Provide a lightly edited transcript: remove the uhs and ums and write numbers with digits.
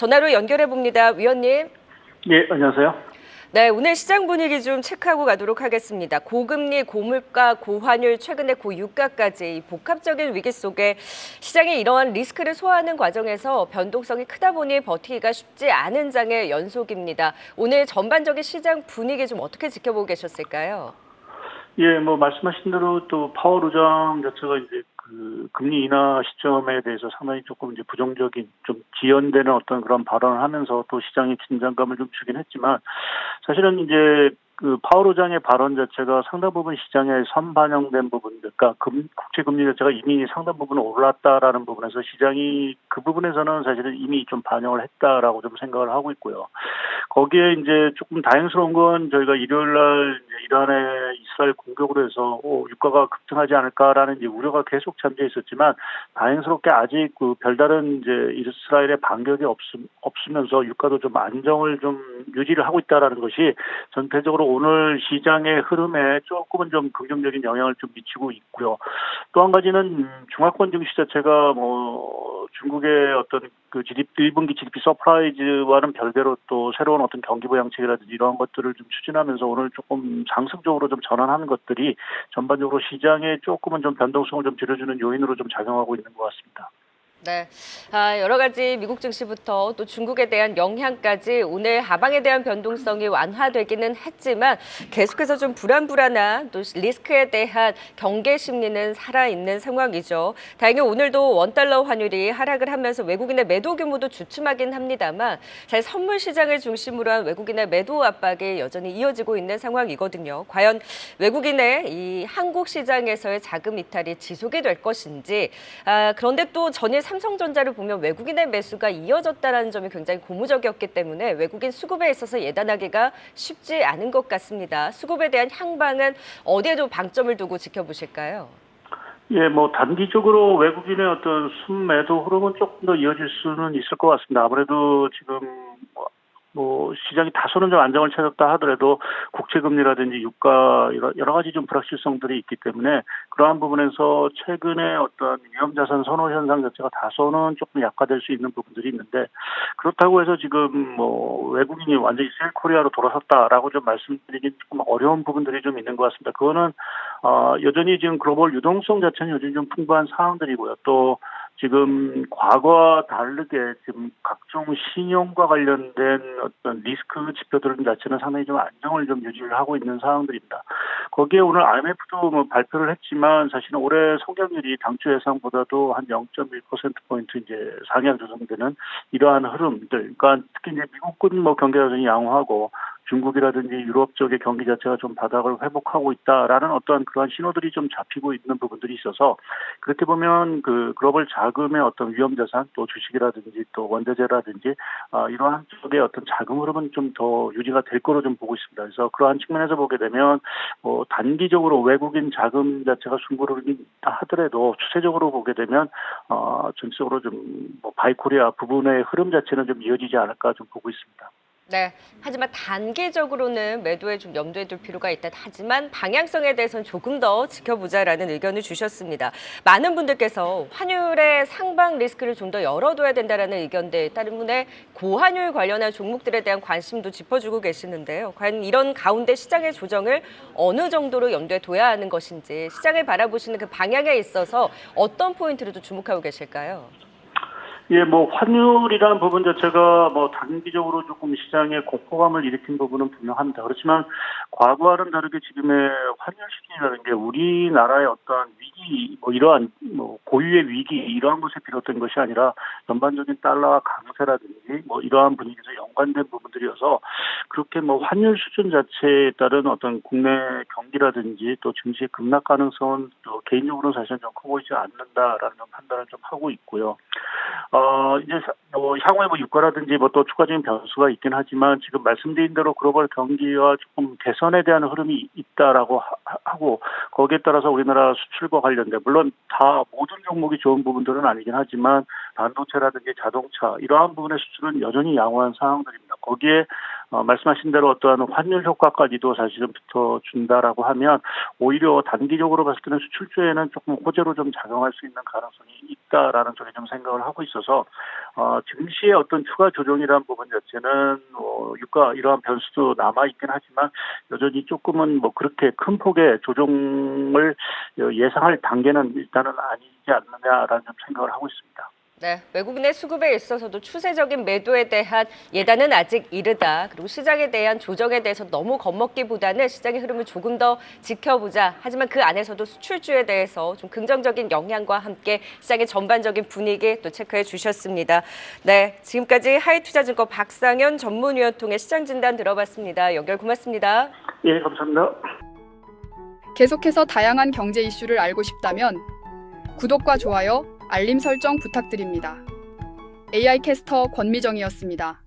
전화로 연결해 봅니다. 위원님. 예, 안녕하세요. 네, 오늘 시장 분위기 좀 체크하고 가도록 하겠습니다. 고금리, 고물가, 고환율, 최근에 고유가까지 이 복합적인 위기 속에 시장이 이러한 리스크를 소화하는 과정에서 변동성이 크다 보니 버티기가 쉽지 않은 장의 연속입니다. 오늘 전반적인 시장 분위기 좀 어떻게 지켜보고 계셨을까요? 예, 뭐 말씀하신 대로 또 파월 의장 자체가 이제 그 금리 인하 시점에 대해서 상당히 조금 이제 부정적인 좀 지연되는 어떤 그런 발언을 하면서 또 시장에 긴장감을 좀 주긴 했지만 사실은 이제 그 파월 의장의 발언 자체가 상당 부분 시장에 선반영된 부분들, 그러니까 국채 금리 자체가 이미 상당 부분 올랐다라는 부분에서 시장이 그 부분에서는 사실은 이미 좀 반영을 했다라고 좀 생각을 하고 있고요. 거기에 이제 조금 다행스러운 건 저희가 일요일 날 이제 이란의 이스라엘 공격으로 해서 유가가 급등하지 않을까라는 이제 우려가 계속 잠재 있었지만 다행스럽게 아직 그 별다른 이제 이스라엘의 반격이 없으면서 유가도 좀 안정을 좀 유지를 하고 있다라는 것이 전체적으로 오늘 시장의 흐름에 조금은 좀 긍정적인 영향을 좀 미치고 있고요. 또 한 가지는 중화권 증시 자체가 뭐 중국의 어떤 그 GDP 1분기 GDP 서프라이즈와는 별개로 또 새로운 어떤 경기 부양책이라든지 이러한 것들을 좀 추진하면서 오늘 조금 상승적으로 좀 전환하는 것들이 전반적으로 시장에 조금은 좀 변동성을 좀 줄여주는 요인으로 좀 작용하고 있는 것 같습니다. 네, 여러 가지 미국 증시부터 또 중국에 대한 영향까지 오늘 하방에 대한 변동성이 완화되기는 했지만 계속해서 좀 불안한 또 리스크에 대한 경계 심리는 살아있는 상황이죠. 다행히 오늘도 원달러 환율이 하락을 하면서 외국인의 매도 규모도 주춤하긴 합니다만 잘 선물 시장을 중심으로 한 외국인의 매도 압박이 여전히 이어지고 있는 상황이거든요. 과연 외국인의 이 한국 시장에서의 자금 이탈이 지속이 될 것인지 그런데 또 전일 삼성전자를 보면 외국인의 매수가 이어졌다는 점이 굉장히 고무적이었기 때문에 외국인 수급에 있어서 예단하기가 쉽지 않은 것 같습니다. 수급에 대한 향방은 어디에 좀 방점을 두고 지켜보실까요? 예, 뭐 단기적으로 외국인의 어떤 순매도 흐름은 조금 더 이어질 수는 있을 것 같습니다. 아무래도 지금 뭐 시장이 다소는 좀 안정을 찾았다 하더라도 국채금리라든지 유가 여러 가지 좀 불확실성들이 있기 때문에 그러한 부분에서 최근에 어떤 위험자산 선호 현상 자체가 다소는 조금 약화될 수 있는 부분들이 있는데 그렇다고 해서 지금 뭐 외국인이 완전히 셀 코리아로 돌아섰다라고 좀 말씀드리기 조금 어려운 부분들이 좀 있는 것 같습니다. 그거는 여전히 지금 글로벌 유동성 자체는 여전히 좀 풍부한 상황들이고요. 또 지금 과거와 다르게 지금 각종 신용과 관련된 어떤 리스크 지표들 자체는 상당히 좀 안정을 좀 유지를 하고 있는 상황들입니다. 거기에 오늘 IMF도 뭐 발표를 했지만 사실은 올해 성장률이 당초 예상보다도 한 0.1%포인트 이제 상향 조정되는 이러한 흐름들. 그러니까 특히 이제 미국은 뭐 경기 여전히 양호하고 중국이라든지 유럽 쪽의 경기 자체가 좀 바닥을 회복하고 있다라는 어떤 그러한 신호들이 좀 잡히고 있는 부분들이 있어서 그렇게 보면 그 글로벌 자금의 어떤 위험 자산 또 주식이라든지 또 원자재라든지 이러한 쪽의 어떤 자금 흐름은 좀 더 유지가 될 거로 좀 보고 있습니다. 그래서 그러한 측면에서 보게 되면 뭐 단기적으로 외국인 자금 자체가 숨고르기 있다 하더라도 추세적으로 보게 되면 전체적으로 좀 뭐 바이코리아 부분의 흐름 자체는 좀 이어지지 않을까 좀 보고 있습니다. 네, 하지만 단기적으로는 매도에 좀 염두에 둘 필요가 있다. 하지만 방향성에 대해서는 조금 더 지켜보자라는 의견을 주셨습니다. 많은 분들께서 환율의 상방 리스크를 좀 더 열어둬야 된다라는 의견들 때문에 고환율 관련한 종목들에 대한 관심도 짚어주고 계시는데요. 과연 이런 가운데 시장의 조정을 어느 정도로 염두에 둬야 하는 것인지 시장을 바라보시는 그 방향에 있어서 어떤 포인트를 좀 주목하고 계실까요? 예, 뭐 환율이라는 부분 자체가 뭐 단기적으로 조금 시장에 공포감을 일으킨 부분은 분명합니다. 그렇지만 과거와는 다르게 지금의 환율 시기라는 게 우리나라의 어떤 위기, 뭐 이러한 뭐 고유의 위기 이러한 것에 비롯된 것이 아니라 전반적인 달러 강세라든지 뭐 이러한 분위기에서 연관된 부분들이어서 그렇게 뭐 환율 수준 자체에 따른 어떤 국내 경기라든지 또 증시의 급락 가능성은 또 개인적으로는 사실 좀 커 보이지 않는다라는 판단을 좀 하고 있고요. 이제 뭐 향후에 뭐 유가라든지 뭐 또 추가적인 변수가 있긴 하지만 지금 말씀드린 대로 글로벌 경기와 조금 개선에 대한 흐름이 있다라고 하고 거기에 따라서 우리나라 수출과 관련된 물론 다 모든 종목이 좋은 부분들은 아니긴 하지만 반도체라든지 자동차 이러한 부분의 수출은 여전히 양호한 상황들입니다. 거기에 말씀하신 대로 어떠한 환율 효과까지도 사실은 붙어준다라고 하면 오히려 단기적으로 봤을 때는 수출주에는 조금 호재로 좀 작용할 수 있는 가능성이 있다라는 쪽에 좀 생각을 하고 있어서 증시의 어떤 추가 조정이라는 부분 자체는 유가 이러한 변수도 남아 있긴 하지만 여전히 조금은 뭐 그렇게 큰 폭의 조정을 예상할 단계는 일단은 아니지 않느냐라는 좀 생각을 하고 있습니다. 네, 외국인의 수급에 있어서도 추세적인 매도에 대한 예단은 아직 이르다. 그리고 시장에 대한 조정에 대해서 너무 겁먹기보다는 시장의 흐름을 조금 더 지켜보자. 하지만 그 안에서도 수출주에 대해서 좀 긍정적인 영향과 함께 시장의 전반적인 분위기 또 체크해 주셨습니다. 네, 지금까지 하이투자증권 박상현 전문위원 통해 시장 진단 들어봤습니다. 연결 고맙습니다. 예, 감사합니다. 계속해서 다양한 경제 이슈를 알고 싶다면 구독과 좋아요, 알림 설정 부탁드립니다. AI 캐스터 권미정이었습니다.